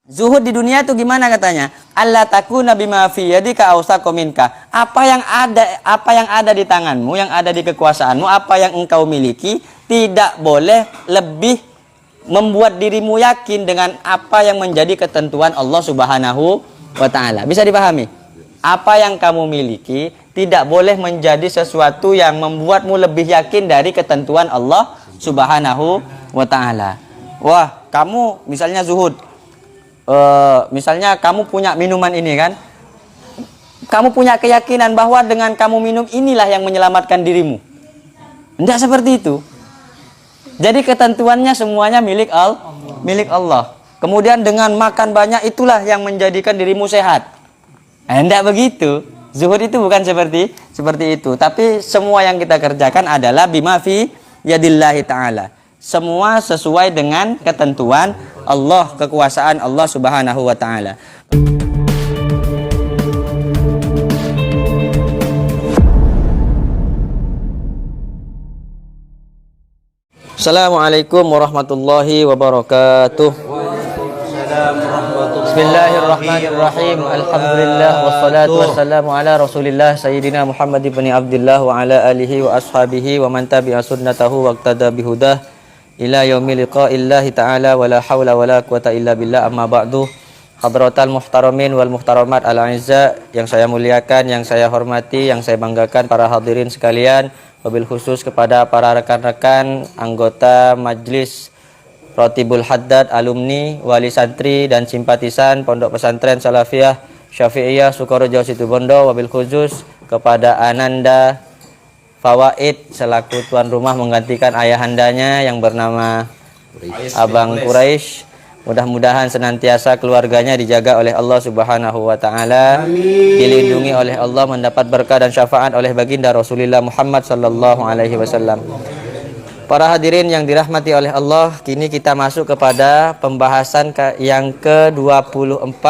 Zuhud di dunia itu gimana katanya? Allah takuna bima fi yadika awsaqu minka. Apa yang ada di tanganmu, yang ada di kekuasaanmu, apa yang engkau miliki tidak boleh lebih membuat dirimu yakin dengan apa yang menjadi ketentuan Allah Subhanahu wa taala. Bisa dipahami? Apa yang kamu miliki tidak boleh menjadi sesuatu yang membuatmu lebih yakin dari ketentuan Allah Subhanahu wa taala. Wah, kamu misalnya zuhud. Misalnya kamu punya minuman ini kan, kamu punya keyakinan bahwa dengan kamu minum inilah yang menyelamatkan dirimu. Tidak seperti itu. Jadi ketentuannya semuanya milik Allah. Kemudian dengan makan banyak itulah yang menjadikan dirimu sehat. Tidak begitu. Zuhud itu bukan seperti itu. Tapi semua yang kita kerjakan adalah bima fi yadillahi ta'ala. Semua sesuai dengan ketentuan Allah, kekuasaan Allah Subhanahu wa taala. Assalamualaikum warahmatullahi wabarakatuh. Bismillahirrahmanirrahim. Alhamdulillah wassalatu wassalamu ala Rasulillah Sayyidina Muhammad ibn Abdullah wa ala alihi wa ashabihi wa man tabi'a sunnatahu waqtada bihudah ila yaumil liqa'illahi ta'ala wa la hawla wa la quwata illa billah, amma ba'du. Hadratal muhtaramin wal muhtaramat al-a'izza, yang saya muliakan, yang saya hormati, yang saya banggakan, para hadirin sekalian, wabil khusus kepada para rekan-rekan anggota Majlis Rotibul Haddad, alumni, wali santri dan simpatisan Pondok Pesantren Salafiyah Syafi'iyah Sukorejo Situbondo, wabil khusus kepada Ananda Fawaid selaku tuan rumah menggantikan ayahandanya yang bernama Abang Quraisy. Mudah-mudahan senantiasa keluarganya dijaga oleh Allah Subhanahu wa taala, dilindungi oleh Allah, mendapat berkah dan syafaat oleh baginda Rasulullah Muhammad sallallahu alaihi wasallam. Para hadirin yang dirahmati oleh Allah, kini kita masuk kepada pembahasan yang ke-24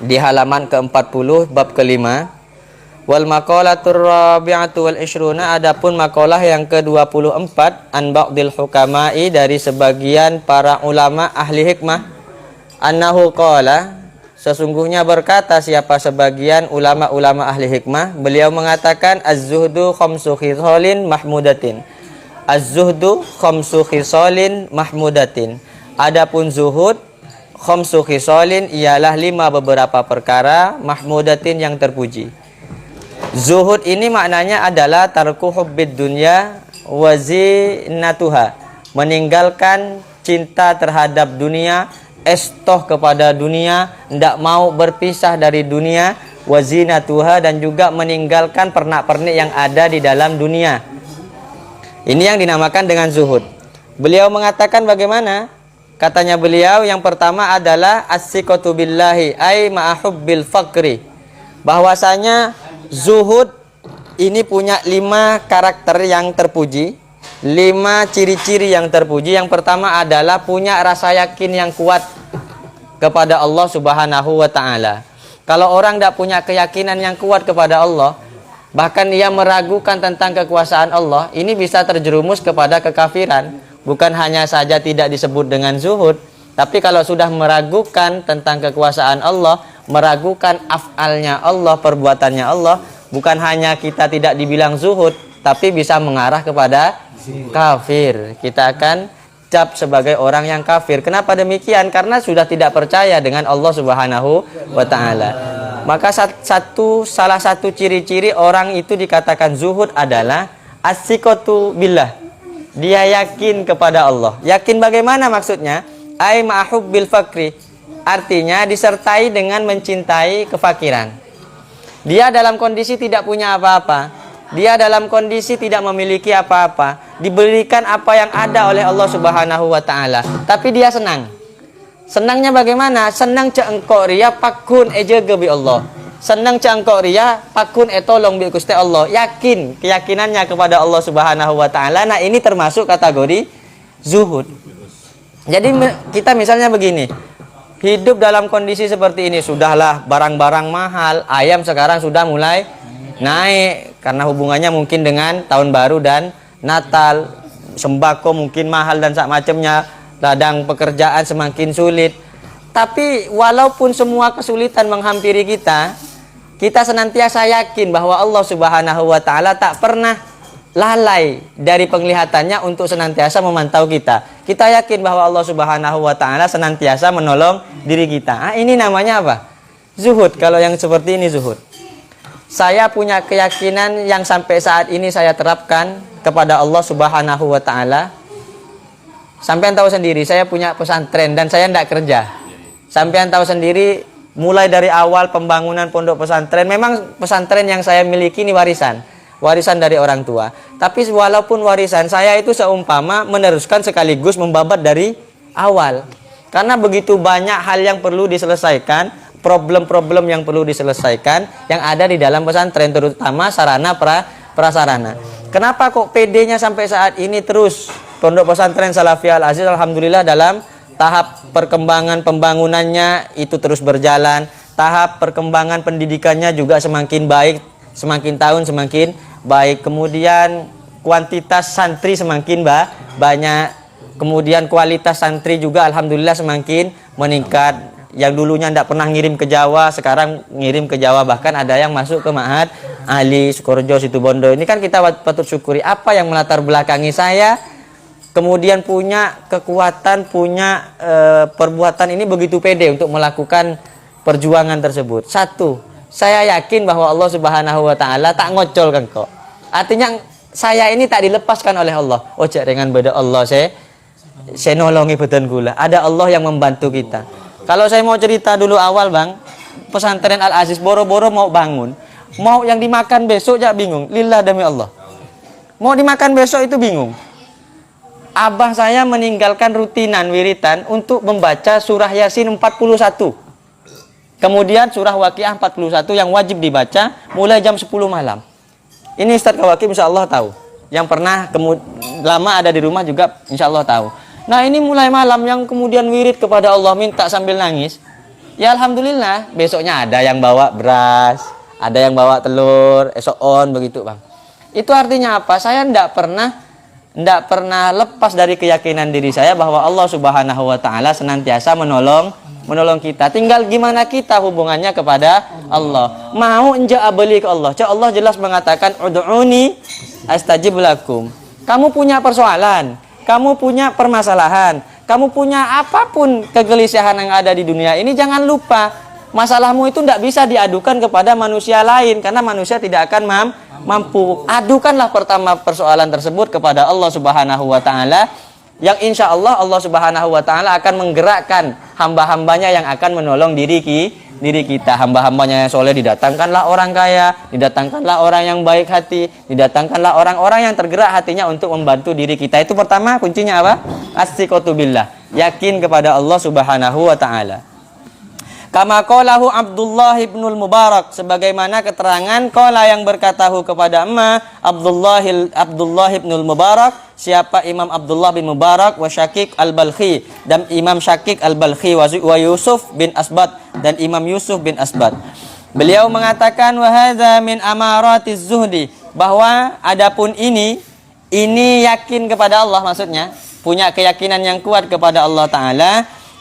di halaman ke-40 bab kelima. Wal maqalatur rabi'atu wal ishruna, adapun makalah yang ke-24, an ba'dil hukama'i, dari sebagian para ulama ahli hikmah, annahu qala, sesungguhnya berkata siapa sebagian ulama-ulama ahli hikmah, beliau mengatakan az-zuhdu khamsu khisalin mahmudatin. Az-zuhdu khamsu khisalin mahmudatin. Adapun zuhud khamsu khisalin ialah 5 beberapa perkara mahmudatin yang terpuji. Zuhud ini maknanya adalah tarku hubbid dunya wa zinatuha, meninggalkan cinta terhadap dunia, estoh kepada dunia, tidak mau berpisah dari dunia, wa zinatuha, dan juga meninggalkan pernak-pernik yang ada di dalam dunia. Ini yang dinamakan dengan zuhud. Beliau mengatakan bagaimana? Katanya beliau, yang pertama adalah as-siqatu billahi ay ma'ahubbil faqri, bahwasanya zuhud ini punya 5 karakter yang terpuji, 5 ciri-ciri yang terpuji. Yang pertama adalah punya rasa yakin yang kuat kepada Allah Subhanahu wa taala. Kalau orang tidak punya keyakinan yang kuat kepada Allah, bahkan ia meragukan tentang kekuasaan Allah, ini bisa terjerumus kepada kekafiran. Bukan hanya saja tidak disebut dengan zuhud, tapi kalau sudah meragukan tentang kekuasaan Allah, meragukan af'alnya Allah, perbuatannya Allah, bukan hanya kita tidak dibilang zuhud, tapi bisa mengarah kepada kafir. Kita akan cap sebagai orang yang kafir. Kenapa demikian? Karena sudah tidak percaya dengan Allah Subhanahu wa taala. Maka salah satu ciri-ciri orang itu dikatakan zuhud adalah as-siqatu billah. Dia yakin kepada Allah. Yakin bagaimana maksudnya? Ai ma'hubbil fakri, artinya disertai dengan mencintai kefakiran. Dia dalam kondisi tidak punya apa-apa, dia dalam kondisi tidak memiliki apa-apa, diberikan apa yang ada oleh Allah Subhanahu wa taala, tapi dia senang. Senangnya bagaimana? Senang ceengkok ria pakun ejege bi Allah. Senang ceengkok ria pakun etolong bi Gusti Allah. Yakin, keyakinannya kepada Allah Subhanahu wa taala. Nah, ini termasuk kategori zuhud. Jadi kita misalnya begini, hidup dalam kondisi seperti ini, sudahlah barang-barang mahal, ayam sekarang sudah mulai naik karena hubungannya mungkin dengan tahun baru dan Natal, sembako mungkin mahal dan sak macamnya, ladang pekerjaan semakin sulit. Tapi walaupun semua kesulitan menghampiri kita, kita senantiasa yakin bahwa Allah Subhanahu wa taala tak pernah lalai dari penglihatannya untuk senantiasa memantau kita. Kita yakin bahwa Allah Subhanahu wa taala senantiasa menolong diri kita. Ini namanya apa? Zuhud. Kalau yang seperti ini zuhud. Saya punya keyakinan yang sampai saat ini saya terapkan kepada Allah Subhanahu wa taala. Sampean tahu sendiri, saya punya pesantren dan saya tidak kerja. Sampean tahu sendiri, mulai dari awal pembangunan pondok pesantren, memang pesantren yang saya miliki ini warisan dari orang tua. Tapi walaupun warisan, saya itu seumpama meneruskan sekaligus membabat dari awal. Karena begitu banyak hal yang perlu diselesaikan, problem-problem yang perlu diselesaikan yang ada di dalam pesantren, terutama sarana prasarana. Kenapa kok PD-nya sampai saat ini terus Pondok Pesantren Salafiyah Al Aziz alhamdulillah dalam tahap perkembangan pembangunannya itu terus berjalan, tahap perkembangan pendidikannya juga semakin baik, semakin tahun semakin baik. Kemudian kuantitas santri semakin banyak, kemudian kualitas santri juga alhamdulillah semakin meningkat. Yang dulunya tidak pernah ngirim ke Jawa, sekarang ngirim ke Jawa, bahkan ada yang masuk ke Ma'had Ali, Sukorejo, Situbondo. Ini kan kita patut syukuri. Apa yang melatar belakangi saya kemudian punya kekuatan, punya perbuatan ini begitu pede untuk melakukan perjuangan tersebut. Satu, saya yakin bahwa Allah Subhanahu wa taala tak ngocol kan kok. Artinya saya ini tak dilepaskan oleh Allah. Oh, cek dengan beda Allah saya nolongi badan gula. Ada Allah yang membantu kita. Kalau saya mau cerita dulu awal, Bang, pesantren Al Aziz boro-boro mau bangun, mau yang dimakan besok ya bingung. Lillah demi Allah. Mau dimakan besok itu bingung. Abah saya meninggalkan rutinan wiritan untuk membaca surah Yasin 41. Kemudian surah Waqiah 41 yang wajib dibaca mulai jam 10 malam. Ini Ustaz Kawakib insya Allah tahu. Yang pernah lama ada di rumah juga insya Allah tahu. Nah ini mulai malam yang kemudian wirid kepada Allah minta sambil nangis. Ya alhamdulillah besoknya ada yang bawa beras, ada yang bawa telur, esok on begitu Bang. Itu artinya apa? Saya tidak pernah lepas dari keyakinan diri saya bahwa Allah Subhanahu wa taala senantiasa menolong kita. Tinggal gimana kita hubungannya kepada Allah. Mau enjak abeli ke Allah. Allah jelas mengatakan ud'uni astajib lakum. Kamu punya persoalan, kamu punya permasalahan, kamu punya apapun kegelisahan yang ada di dunia ini, jangan lupa masalahmu itu tidak bisa diadukan kepada manusia lain karena manusia tidak akan mampu. Adukanlah pertama persoalan tersebut kepada Allah Subhanahu wa taala, yang insya Allah Allah Subhanahu wa taala akan menggerakkan hamba-hambanya yang akan menolong diri kita. Hamba-hambanya yang soleh didatangkanlah orang kaya, didatangkanlah orang yang baik hati, didatangkanlah orang-orang yang tergerak hatinya untuk membantu diri kita. Itu pertama kuncinya apa? As-siqatu billah, yakin kepada Allah Subhanahu wa taala. Kama qalahu Abdullah ibnul Mubarak, sebagaimana keterangan qala yang berkatahu kepada Abdullah ibnul Mubarak, siapa Imam Abdullah bin Mubarak, wa Syakik al-Balkhi, dan Imam Syakik al-Balkhi, wa Yusuf bin Asbat, dan Imam Yusuf bin Asbat. Beliau mengatakan wa hadza min amaratiz zuhdi, bahwa adapun ini yakin kepada Allah, maksudnya punya keyakinan yang kuat kepada Allah taala.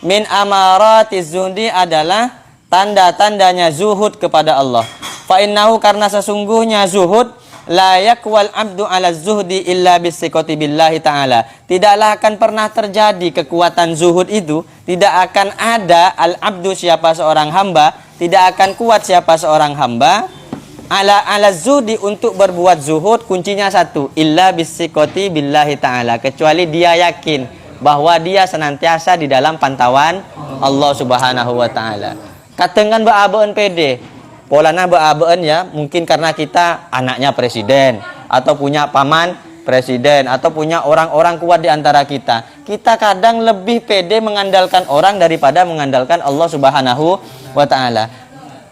Min amaratiz zuhdi adalah tanda-tandanya zuhud kepada Allah. Fa innahu, karena sesungguhnya zuhud la yakwal abdu ala zuhdi illa bisiqati billahi ta'ala. Tidaklah akan pernah terjadi kekuatan zuhud itu, tidak akan ada al-abdu siapa seorang hamba, tidak akan kuat siapa seorang hamba ala zuhdi untuk berbuat zuhud. Kuncinya satu, illa bisiqati billahi ta'ala, kecuali dia yakin bahwa dia senantiasa di dalam pantauan Allah Subhanahu wa taala. Katengan beabeun PD, polana beabeun ya, mungkin karena kita anaknya presiden atau punya paman presiden atau punya orang-orang kuat di antara kita. Kita kadang lebih pede mengandalkan orang daripada mengandalkan Allah Subhanahu wa taala.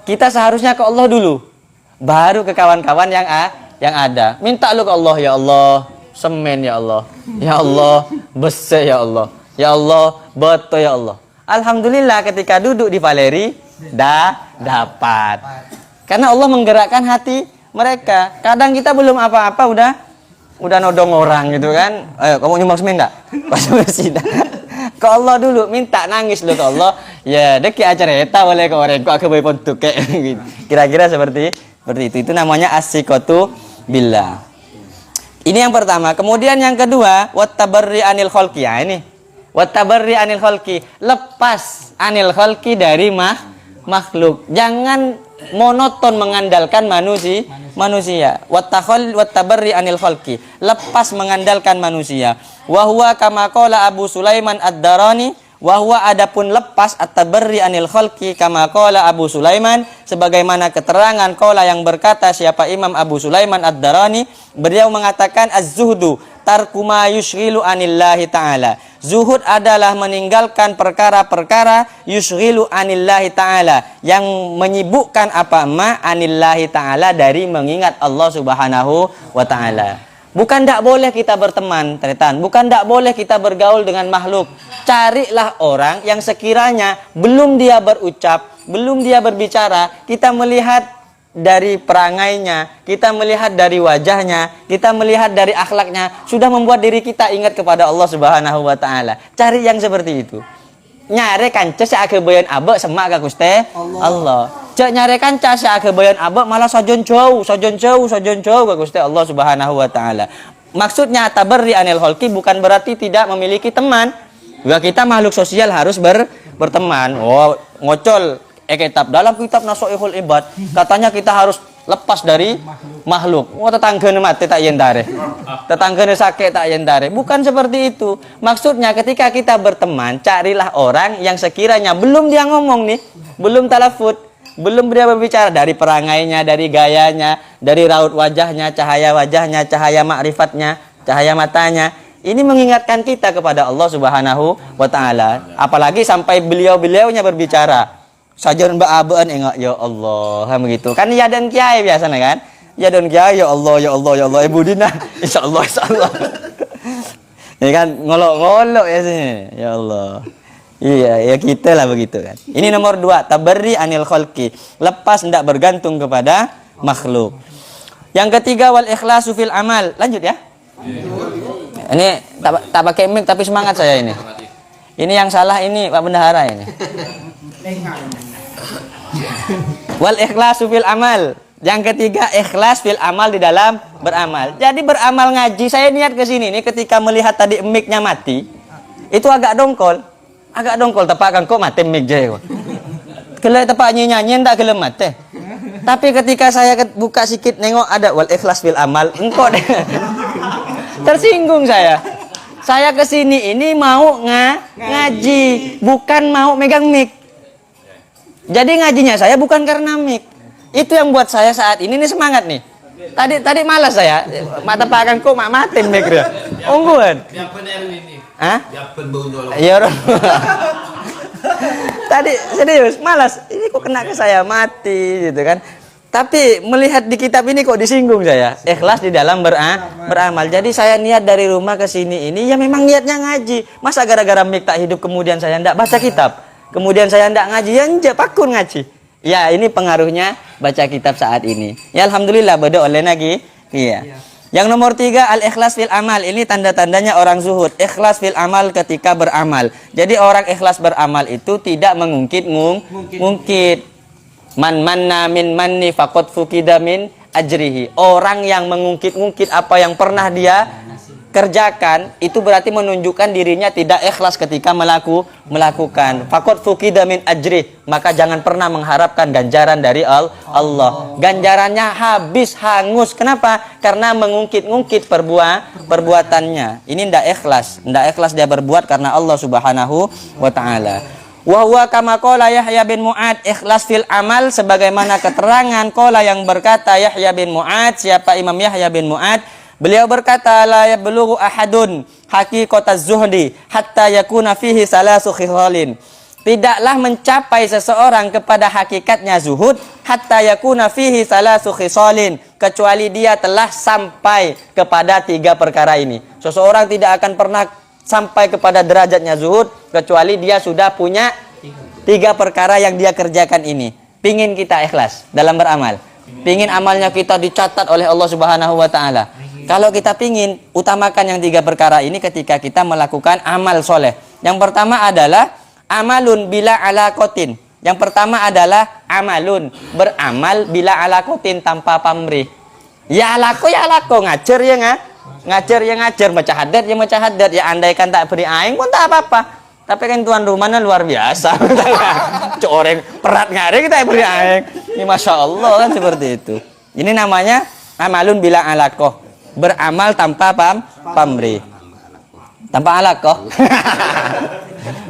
Kita seharusnya ke Allah dulu, baru ke kawan-kawan yang ada. Minta lu ke Allah, ya Allah semen, ya Allah, ya Allah besi, ya Allah, ya Allah beto, ya Allah. Alhamdulillah ketika duduk di Valeri dapat, karena Allah menggerakkan hati mereka. Kadang kita belum apa-apa udah nodong orang gitu kan. Ayo kamu nyumbang semen enggak? Pas bersih. ke Allah dulu, minta nangis lo ke Allah. Ya, deki acara eta boleh ke orang kok kebaik pontuk kayak gitu. Kira-kira seperti itu. Itu namanya as-siqatu billah. Ini yang pertama. Kemudian yang kedua, wattabarri anil khalqi. Ya, ini. Wattabarri anil khalqi. Lepas anil khalqi dari makhluk. Jangan monoton mengandalkan manusia. Wattabarri anil khalqi. Lepas mengandalkan manusia. Wa huwa kama qala Abu Sulaiman Ad-Darani. Wahwa adapun lepas at-tabarri anil khalqi kama qala Abu Sulaiman, sebagaimana keterangan qala yang berkata siapa Imam Abu Sulaiman Ad-Darani, beliau mengatakan az-zuhdu tarku ma yushghilu anillahi ta'ala. Zuhud adalah meninggalkan perkara-perkara yushghilu anillahi ta'ala, yang menyibukkan apa ma anillahi ta'ala, dari mengingat Allah Subhanahu wa ta'ala. Bukan tidak boleh kita berteman, teman. Bukan tidak boleh kita bergaul dengan makhluk. Carilah orang yang sekiranya belum dia berucap, belum dia berbicara, kita melihat dari perangainya, kita melihat dari wajahnya, kita melihat dari akhlaknya, sudah membuat diri kita ingat kepada Allah Subhanahu wa ta'ala. Cari yang seperti itu. Nyare kanca sak kebayan abek semak ka Gusti Allah. Cek nyare kanca sak kebayan abek malah sajon jauh ka Gusti Allah Subhanahu wa taala. Maksudnya tabarri anil khalqi bukan berarti tidak memiliki teman. Ya, kita makhluk sosial harus berteman. Oh, ngocol kitab dalam kitab Nasuihul Ibad katanya kita harus lepas dari makhluk. Oh, tetanggane mati tak yendare. Tetanggane sakit tak yendare. Bukan seperti itu. Maksudnya ketika kita berteman, carilah orang yang sekiranya belum dia ngomong nih, belum talafut, belum dia berbicara, dari perangainya, dari gayanya, dari raut wajahnya, cahaya ma'rifatnya, cahaya matanya. Ini mengingatkan kita kepada Allah Subhanahu wa taala. Apalagi sampai beliau-beliaunya berbicara. Sajon mbak aben engak ya Allah, begitu kan ya, dan kiai biasanya kan, ya dan kiai ya Allah Ibu Dina insyaallah ya kan, ngolok-ngolok ya sih ya Allah. Iya ya, kita lah begitu kan. Ini nomor 2, tabarri anil khalqi, lepas tidak bergantung kepada makhluk. Yang ketiga, wal ikhlasu fil amal. Lanjut ya. Ini tak pakai mic tapi semangat saya ini. Ini yang salah ini Pak Bendahara ini. Wal ikhlasu fil amal. Yang ketiga, ikhlas fil amal, di dalam beramal. Jadi beramal ngaji, saya niat ke sini nih ketika melihat tadi mic-nya mati, itu agak dongkol. Tepakan kok mati mic je. Kalau tepak nyanyi tak gelem mati. Tapi ketika saya buka sikit nengok ada wal ikhlas fil amal, engkau deh. Tersinggung saya. Saya ke sini ini mau ngaji, bukan mau megang mic. Jadi ngajinya saya bukan karena mic. Itu yang buat saya saat ini nih semangat nih. Tadi malas saya. Mata pakan kok mati mic dia. Ungguan. Hah? Iya. Tadi serius malas. Ini kok kena ke saya mati gitu kan. Tapi melihat di kitab ini kok disinggung saya. Ikhlas di dalam beramal. Jadi saya niat dari rumah ke sini ini ya memang niatnya ngaji. Masa gara-gara mic tak hidup kemudian saya ndak baca kitab. Kemudian saya ndak ngaji, ya ndak pakun ngaji. Ya, ini pengaruhnya baca kitab saat ini. Ya alhamdulillah beda oleh lagi. Iya. Yang nomor 3, al-ikhlas fil amal. Ini tanda-tandanya orang zuhud. Ikhlas fil amal ketika beramal. Jadi orang ikhlas beramal itu tidak mengungkit. Man manna min manni faqad fukida min ajrihi. Orang yang mengungkit-ungkit apa yang pernah dia kerjakan, itu berarti menunjukkan dirinya tidak ikhlas ketika melakukan. Faqad fukida min ajri, maka jangan pernah mengharapkan ganjaran dari Allah. Ganjarannya habis, hangus. Kenapa? Karena mengungkit-ungkit perbuatannya. Ini tidak ikhlas dia berbuat karena Allah Subhanahu wa taala. Wa huwa kama qala Yahya bin Mu'ad, ikhlas fil amal sebagaimana keterangan qala yang berkata Yahya bin Mu'ad. Siapa Imam Yahya bin Mu'ad? Beliau berkata, la yablughu ahadun haqiqataz zuhdi hatta yakuna fihi salasu khisalin. Tidaklah mencapai seseorang kepada hakikatnya zuhud hatta yakuna fihi salasu khisalin, kecuali dia telah sampai kepada 3 perkara ini. Seseorang tidak akan pernah sampai kepada derajatnya zuhud kecuali dia sudah punya 3 perkara yang dia kerjakan ini. Pingin kita ikhlas dalam beramal, pingin amalnya kita dicatat oleh Allah Subhanahu wa taala. Kalau kita pingin, utamakan yang 3 perkara ini ketika kita melakukan amal soleh. Yang pertama adalah amalun bila alaqatin. Yang pertama adalah amalun, beramal bila alaqatin tanpa pamrih. Ya alako ngajar ya ngajar, baca hadat ya baca hadat, ya andaikan tak beri aing pun tak apa-apa. Tapi kan tuan rumahnya luar biasa. Coreng perat ngare kita beri aing. Ini Masya Allah kan seperti itu. Ini namanya amalun bila alaqah, beramal tanpa pamrih. Tanpa alaqah.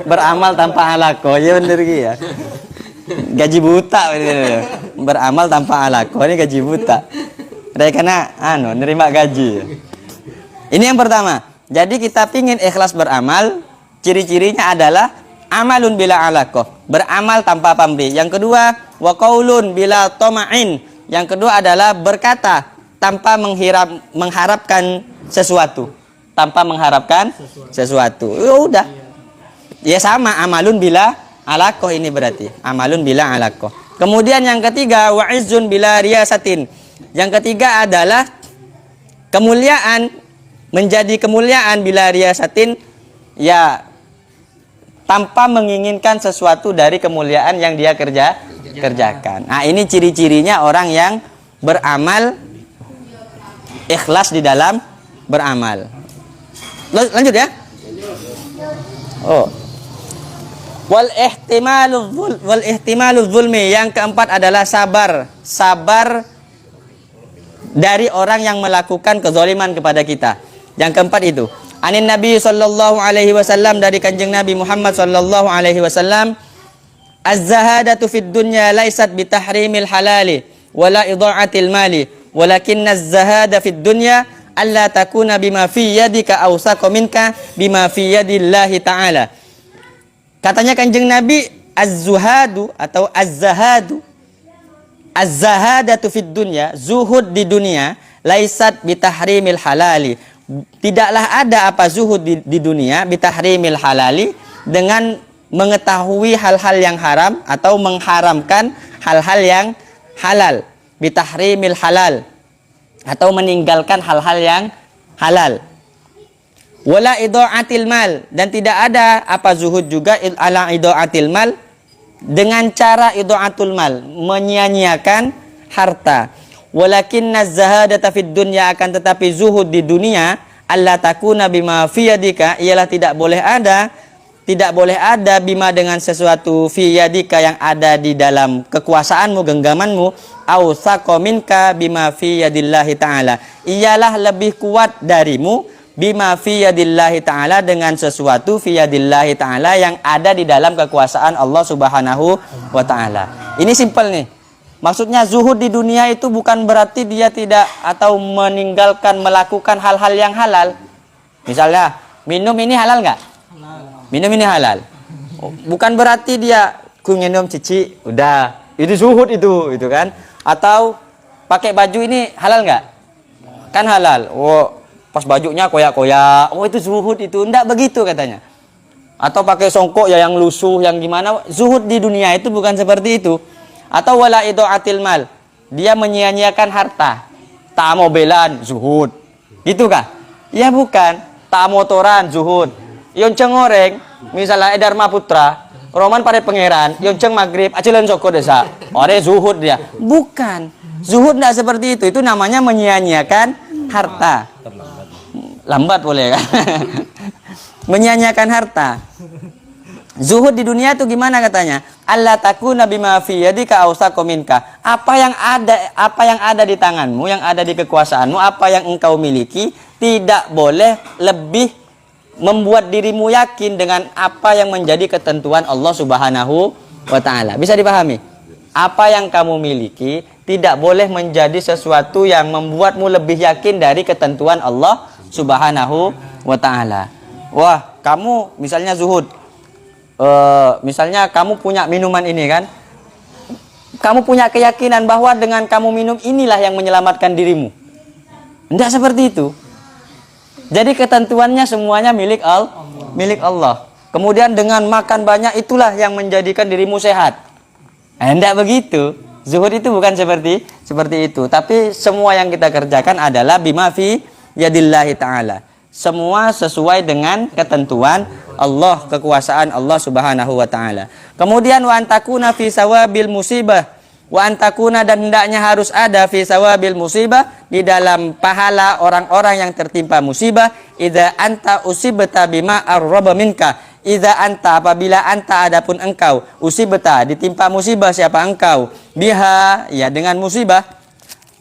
Beramal tanpa alaqah. Ya bener ya. Gaji buta bener. Beramal tanpa alaqah ini gaji buta. Mereka nerima gaji. Ini yang pertama. Jadi kita pingin ikhlas beramal, ciri-cirinya adalah amalun bila alaqah, beramal tanpa pamrih. Yang kedua, wa qaulun bila tama'in. Yang kedua adalah berkata tanpa mengharapkan sesuatu. Tanpa mengharapkan sesuatu. Ya udah. Ya sama amalun bila alaqah ini berarti. Amalun bila alaqah. Kemudian yang ketiga, wa izzun bila riyasatin. Yang ketiga adalah kemuliaan, menjadi kemuliaan bila riyasatin, ya tanpa menginginkan sesuatu dari kemuliaan yang dia kerjakan. Nah, ini ciri-cirinya orang yang beramal ikhlas di dalam beramal. Lanjut ya. Oh. Wal ihtimalu zulmi. Yang keempat adalah sabar dari orang yang melakukan kezaliman kepada kita. Yang keempat itu, anin Nabi sallallahu alaihi wasallam, dari Kanjeng Nabi Muhammad sallallahu alaihi wasallam, az-zahadatu fid dunya laysat bi tahrimil halali wala idha'atil mali, walakinna az-zahada fid dunya alla takuna bima fi yadika awsaqa minka bima fi yadillahi ta'ala. Katanya Kanjeng Nabi, az-zuhadu atau az-zahadatu fid dunya, zuhud di dunia, laisat bitahrimil halali. Tidaklah ada apa zuhud di dunia bitahrimil halali, dengan mengetahui hal-hal yang haram atau mengharamkan hal-hal yang halal. Bitahrimil halal, atau meninggalkan hal-hal yang halal. Wala idha'atil mal, dan tidak ada apa zuhud juga ala idha'atil mal, dengan cara idha'atul mal, menyia-nyiakan harta. Walakinna zahadata fid dunya, akan tetapi zuhud di dunia, alla takuna bima fi yadika, ialah tidak boleh ada bima dengan sesuatu fi yadika yang ada di dalam kekuasaanmu, genggamanmu, awsaqa minka bima fi yadillahi ta'ala, ialah lebih kuat darimu bima fi yadillahi ta'ala, dengan sesuatu fi yadillahi ta'ala yang ada di dalam kekuasaan Allah subhanahu wa ta'ala. Ini simpel nih. Maksudnya zuhud di dunia itu bukan berarti dia tidak atau meninggalkan melakukan hal-hal yang halal. Misalnya minum ini halal nggak? Minum ini halal. Bukan berarti dia minum cici, udah itu zuhud itu kan? Atau pakai baju ini halal nggak? Kan halal. Oh, pas bajunya koyak-koyak, oh itu zuhud itu. Enggak begitu katanya. Atau pakai songkok ya yang lusuh, yang gimana. Zuhud di dunia itu bukan seperti itu. Atau wala idha'atil mal, dia menyia-nyiakan harta. Tak mobilan, zuhud. Gitu kah? Ya bukan. Tak motoran, zuhud. Yonceng goreng, misalnya Dharma Putra, Roman pada pangeran, yonceng maghrib, acilan soko desa. Ore zuhud dia. Bukan. Zuhud tidak seperti itu. Itu namanya menyia-nyiakan harta. Lambat boleh kan? Menyia-nyiakan harta. Zuhud di dunia itu gimana katanya? Allah takuna bima fi yadika awsaqa minka. Apa yang ada di tanganmu, yang ada di kekuasaanmu, apa yang engkau miliki, tidak boleh lebih membuat dirimu yakin dengan apa yang menjadi ketentuan Allah Subhanahu wa taala. Bisa dipahami? Apa yang kamu miliki tidak boleh menjadi sesuatu yang membuatmu lebih yakin dari ketentuan Allah Subhanahu wa taala. Wah, kamu misalnya zuhud. Misalnya kamu punya minuman ini kan, kamu punya keyakinan bahwa dengan kamu minum inilah yang menyelamatkan dirimu. Tidak seperti itu. Jadi ketentuannya semuanya milik Allah. Kemudian dengan makan banyak itulah yang menjadikan dirimu sehat. Tidak begitu. Zuhud itu bukan seperti itu. Tapi semua yang kita kerjakan adalah bima fi yadillahi ta'ala, semua sesuai dengan ketentuan Allah, kekuasaan Allah Subhanahu wa taala. Kemudian wa antakuna fi sawabil musibah, wa antakuna, dan hendaknya harus ada fi sawabil musibah, di dalam pahala orang-orang yang tertimpa musibah, idza anta usibta bima arraba minka, idza anta, apabila anta, adapun engkau, usibta, ditimpa musibah siapa engkau, biha, ya dengan musibah,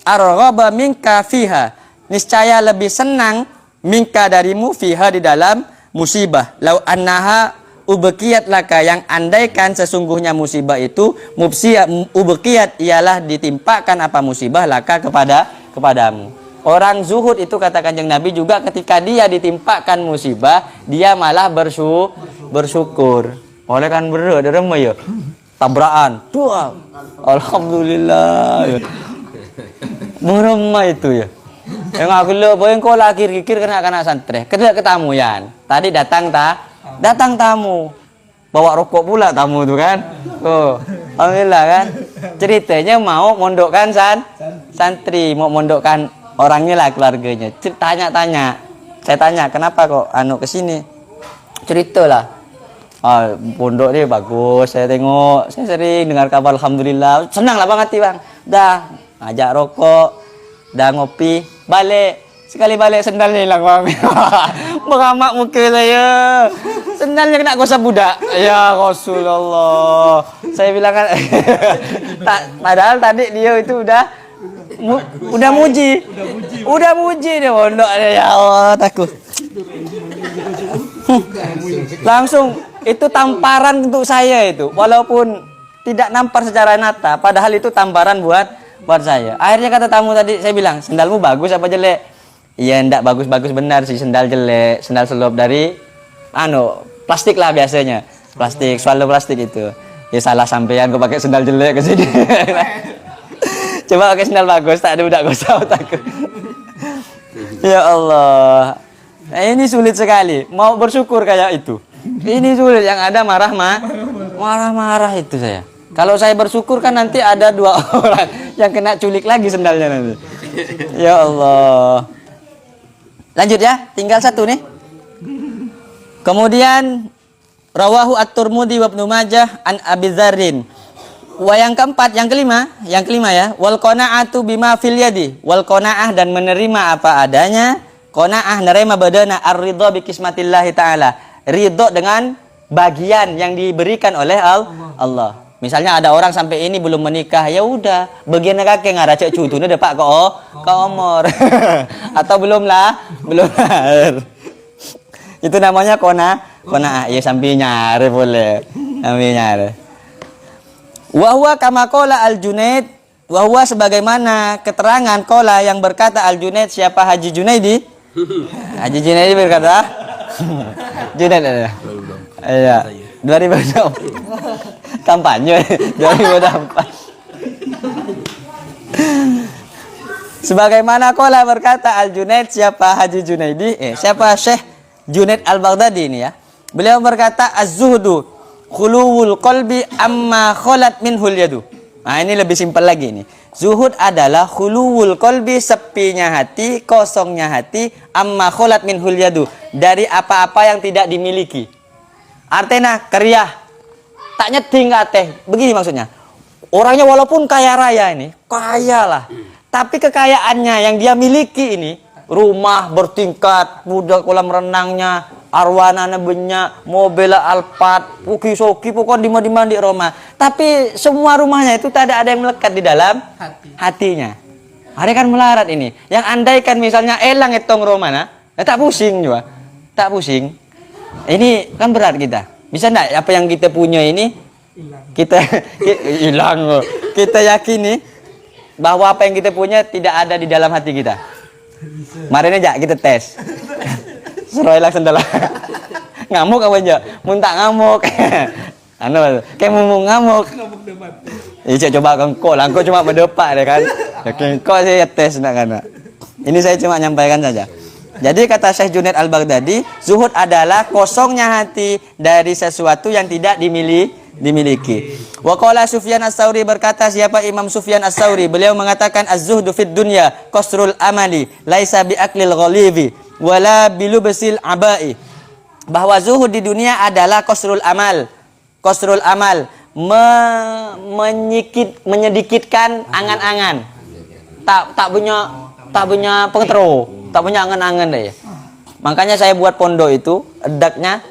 arraba minka fiha, niscaya lebih senang minka darimu fiha di dalam musibah. Lau annaha ubekiyat laka, yang andaikan sesungguhnya musibah itu ubekiyat, ialah ditimpakan apa musibah laka kepadamu. Orang zuhud itu kata Kanjeng Nabi juga, ketika dia ditimpakan musibah dia malah bersyukur. Oleh kan bener ya tabrakan doa alhamdulillah ya. Meremah itu ya. Yang aku lo boyong kau lagi kikir kena santre. Ketemu Yan. Tadi datang tamu. Bawa rokok pula tamu tuh kan. Oh, alhamdulillah kan. Ceritanya mau mondokkan santri, mau mondokkan orangnya lah, keluarganya. Tanya-tanya. Saya tanya, kenapa kok kesini? Ceritalah. Oh, pondok ini bagus, saya tengok, saya sering dengar kabar, alhamdulillah. Senang lah banget Bang. Dah ngajak rokok, dah ngopi, balik. Sekali balik sendalnya hilang Bang. Mengamak muka saya. Sendalnya kena gosok budak. Ya Rasulullah. Saya bilang kan padahal tadi dia itu udah muji dia pondok. Ya Allah, takut. Langsung itu tamparan untuk saya itu. Walaupun tidak nampar secara nyata, padahal itu tamparan buat saya. Akhirnya kata tamu tadi, saya bilang, sendalmu bagus apa jelek? Iya, ndak bagus-bagus benar sih, sendal jelek, sendal selop dari plastik lah biasanya. Plastik, swallow plastik itu. Ya salah sampean kok pakai sendal jelek ke sini. Coba pakai sendal bagus, tak ada budak gosok takut. Ya Allah. Nah, ini sulit sekali. Mau bersyukur kayak itu. Ini sulit, yang ada marah-marah itu saya. Kalau saya bersyukur kan nanti ada 2 orang yang kena culik lagi sendalnya nanti. Ya Allah. Lanjut ya, tinggal 1 nih. Kemudian rawahu at-Tirmidzi wa Ibnu Majah an Abi Dzarrin. Yang keempat, yang kelima ya, wal qanaatu bima fil yadi. Wal qanaah, dan menerima apa adanya. Qanaah nerima badana, ar-ridha bi kismatillahi taala. Ridho dengan bagian yang diberikan oleh Allah. Misalnya ada orang sampai ini belum menikah, ya udah, bagian kakek ngaracak cutune depak ke omor. Atau belum lahir. Itu namanya qanaah. Ya sambil nyari boleh. Sambil nyari. Wa huwa kama qala Al-Junaid, wa huwa sebagaimana keterangan qala yang berkata Al-Junaid, siapa Haji Junaidi? Haji Junaidi berkata Junaid ada. Iya. 2004. Kampanye 2004. Sebagaimana qala berkata Al-Junaid, siapa Haji Junaidi? Siapa Syekh Junaid Al-Baghdadi ini ya. Beliau berkata az-zuhdu khuluwul qalbi amma khalat minhul yadu. Nah, ini lebih simpel lagi nih. Zuhud adalah khuluwul qalbi, sepinya hati, kosongnya hati, amma khalat minhul yadu, dari apa-apa yang tidak dimiliki. Artinya keriah, tak nyeding teh. Begini maksudnya. Orangnya walaupun kaya raya ini, kaya lah, tapi kekayaannya yang dia miliki ini, rumah bertingkat, muda kolam renangnya, arwanana banyak, mobil Alphard, puki-soki, pokoknya di rumah. Tapi semua rumahnya itu tak ada yang melekat di dalam hatinya. Hari kan melarat ini. Yang andaikan misalnya elang etong romana, tak pusing juga. Tak pusing. Ini kan berat kita. Bisa enggak apa yang kita punya ini kita hilang. Kita yakini bahwa apa yang kita punya tidak ada di dalam hati kita. Kemarin aja kita tes. Suruh hilang sendal. Ngamuk apa aja? Muntah ngamuk. Kayak mau ngamuk. Iya coba kau lah, kau cuma berdepak deh kan. Kau saya tes nak kan. Ini saya cuma nyampaikan saja. Jadi kata Syekh Junaid Al-Baghdadi, zuhud adalah kosongnya hati dari sesuatu yang tidak dimiliki. Wa qala Sufyan Ats-Tsauri, berkata siapa Imam Sufyan Ats-Tsauri, beliau mengatakan az-zuhdu fid dunya qasrul amali laisa bi aklil ghalibi wala bilubsil abai. Bahwa zuhud di dunia adalah qasrul amal. Qasrul amal, menyedikitkan angan-angan. Tak punya pengetro, tak punya angan-angan deh. Makanya saya buat pondok itu, edaknya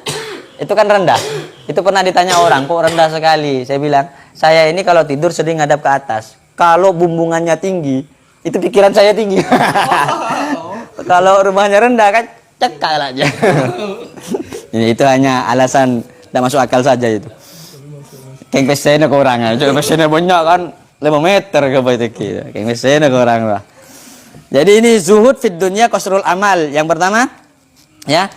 itu kan rendah. Itu pernah ditanya orang, kok rendah sekali? Saya bilang, saya ini kalau tidur sering ngadap ke atas. Kalau bumbungannya tinggi, itu pikiran saya tinggi. Kalau rumahnya rendah kan cekal aja. Itu hanya alasan tidak masuk akal saja itu. Keng pesena ke orang, coba pesena banyak kan 5 meter ke bawah itu. Keng pesena ke orang lah. Jadi ini zuhud fid dunya qasrul amal. Yang pertama, ya.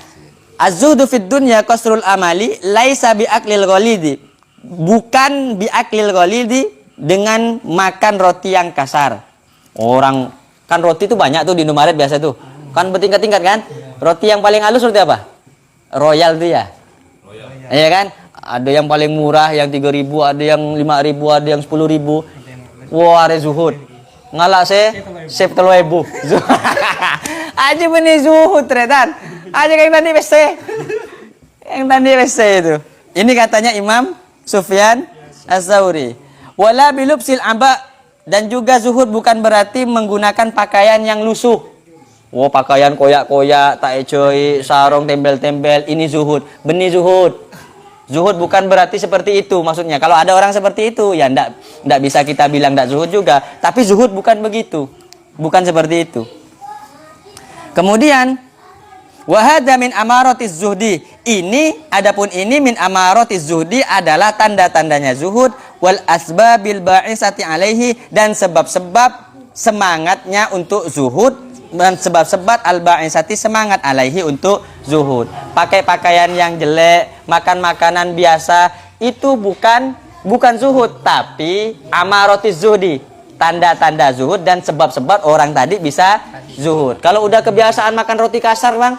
Az-zuhdu fid dunya qasrul amali laisa bi aklil ghalidi. Bukan bi aklil ghalidi dengan makan roti yang kasar. Orang kan roti itu banyak tuh di Indomaret biasa tuh. Kan bertingkat-tingkat kan? Roti yang paling halus roti apa? Royal tuh ya. Iya kan? Ada yang paling murah yang 3.000, ada yang 5.000, ada yang 10.000. Wah, ada zuhud. Ngalak sep 3.000. Aja benih zuhud retan. Aja kayak tadi PC. Yang tadi PC itu. Ini katanya Imam Sufyan Az-Tsauri. Wala bilubsil aba, dan juga zuhud bukan berarti menggunakan pakaian yang lusuh. Oh, pakaian koyak-koyak, tak ecoi, sarung tembel-tembel, ini zuhud. Benih zuhud. Zuhud bukan berarti seperti itu maksudnya. Kalau ada orang seperti itu, ya ndak bisa kita bilang ndak zuhud juga. Tapi zuhud bukan begitu. Bukan seperti itu. Kemudian wa hadza min amaratiz zuhdi. Adapun ini min amaratiz zuhdi adalah tanda-tandanya zuhud wal asbabil ba'isati alaihi, dan sebab-sebab semangatnya untuk zuhud, dan sebab-sebab al-ba'isati semangat alaihi untuk zuhud. Pakai pakaian yang jelek, makan makanan biasa, itu bukan zuhud, tapi amaratiz zuhdi, tanda-tanda zuhud dan sebab-sebab orang tadi bisa zuhud. Kalau udah kebiasaan makan roti kasar, Bang,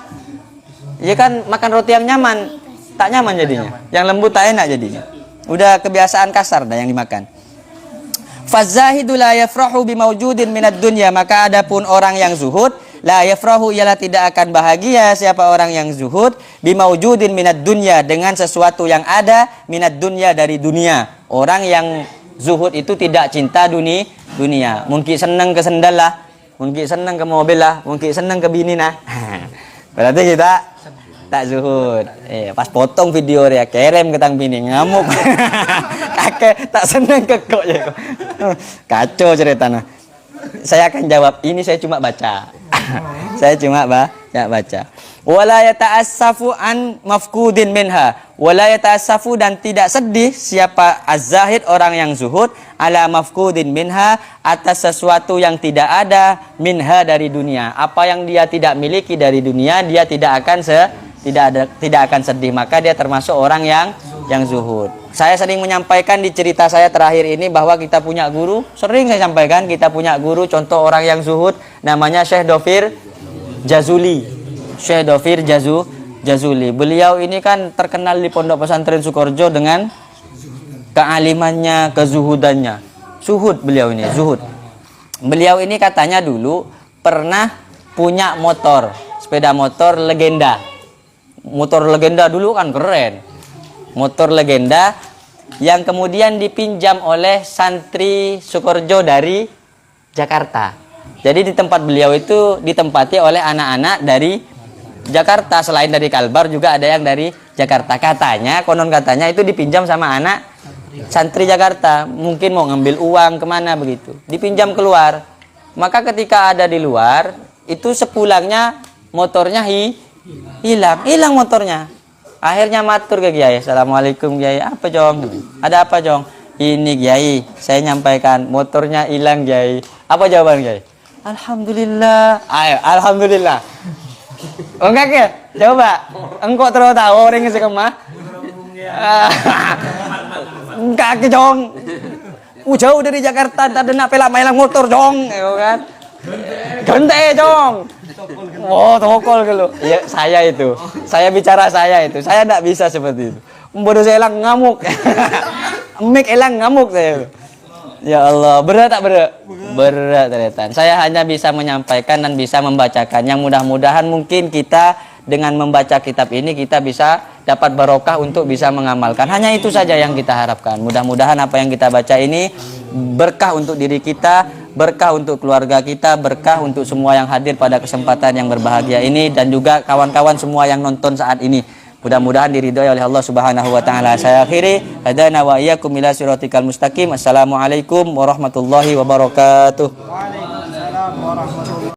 ya kan makan roti yang nyaman, tak nyaman jadinya. Yang lembut tak enak jadinya. Udah kebiasaan kasar dah yang dimakan. Fazahidu la yafrahu bimawjudin minad dunya, maka adapun orang yang zuhud, la yafrahu, ialah tidak akan bahagia siapa orang yang zuhud, bimawjudin minad dunya, dengan sesuatu yang ada, minad dunya, dari dunia. Orang yang zuhud itu tidak cinta dunia. Mungkin senang ke sendal lah, mungkin senang ke mobil lah, mungkin senang ke bini nah. Berarti kita tak zuhud. Pas potong video dia kirim ke tang bini ngamuk. Kakek tak senang ke kok ya. Kacau ceritanya. Saya akan jawab, ini saya cuma baca. Saya cuma baca. Wala yata'assafu an mafkudin minha. Wala yata'assafu, dan tidak sedih siapa az-zahid, orang yang zuhud, ala mafkudin minha, atas sesuatu yang tidak ada, minha, dari dunia. Apa yang dia tidak miliki dari dunia, dia tidak akan sedih, maka dia termasuk orang yang zuhud. Saya sering menyampaikan di cerita saya terakhir ini bahwa kita punya guru, sering saya sampaikan, kita punya guru contoh orang yang zuhud, namanya Syekh Dhofir Jazuli. Syekh Dhofir Jazuli. Beliau ini kan terkenal di Pondok Pesantren Sukorejo dengan kealimannya, kezuhudannya. Zuhud beliau ini, zuhud. Beliau ini katanya dulu pernah punya motor, sepeda motor legenda. Motor legenda dulu kan keren. Motor legenda yang kemudian dipinjam oleh santri Sukorejo dari Jakarta. Jadi di tempat beliau itu ditempati oleh anak-anak dari Jakarta, selain dari Kalbar juga ada yang dari Jakarta. Konon katanya itu dipinjam sama anak santri Jakarta. Mungkin mau ngambil uang kemana begitu, dipinjam keluar. Maka ketika ada di luar, itu sepulangnya motornya hilang motornya. Akhirnya matur ke Kiai, "Assalamualaikum Kiai." "Apa Jong? Ada apa Jong?" "Ini Kiai, saya nyampaikan motornya hilang Kiai." "Apa jawaban Kiai?" "Alhamdulillah." "Ayo, alhamdulillah." "Oh enggak ya? Coba. Engkau terus tahu orang sekemah." "Enggak ke Jong. Jauh dari Jakarta, tak ada nak pelak mailang motor Jong." Kan? "Gente Jong." "Oh, tokol kalau." "Iya, saya itu. Saya bicara saya itu. Saya tidak bisa seperti itu. Bodoh saya hilang ngamuk." Mik hilang ngamuk saya. Ya Allah, berat tak berat? Berat ternyata. Saya hanya bisa menyampaikan dan bisa membacakan. Yang mudah-mudahan mungkin kita dengan membaca kitab ini kita bisa dapat barokah untuk bisa mengamalkan. Hanya itu saja yang kita harapkan. Mudah-mudahan apa yang kita baca ini berkah untuk diri kita, berkah untuk keluarga kita, berkah untuk semua yang hadir pada kesempatan yang berbahagia ini dan juga kawan-kawan semua yang nonton saat ini. Mudah-mudahan diridhoi oleh Allah Subhanahu wa taala. Saya akhiri, hadana wa iyyakum ila siratikal mustaqim. Assalamualaikum warahmatullahi wabarakatuh. Waalaikumsalam warahmatullahi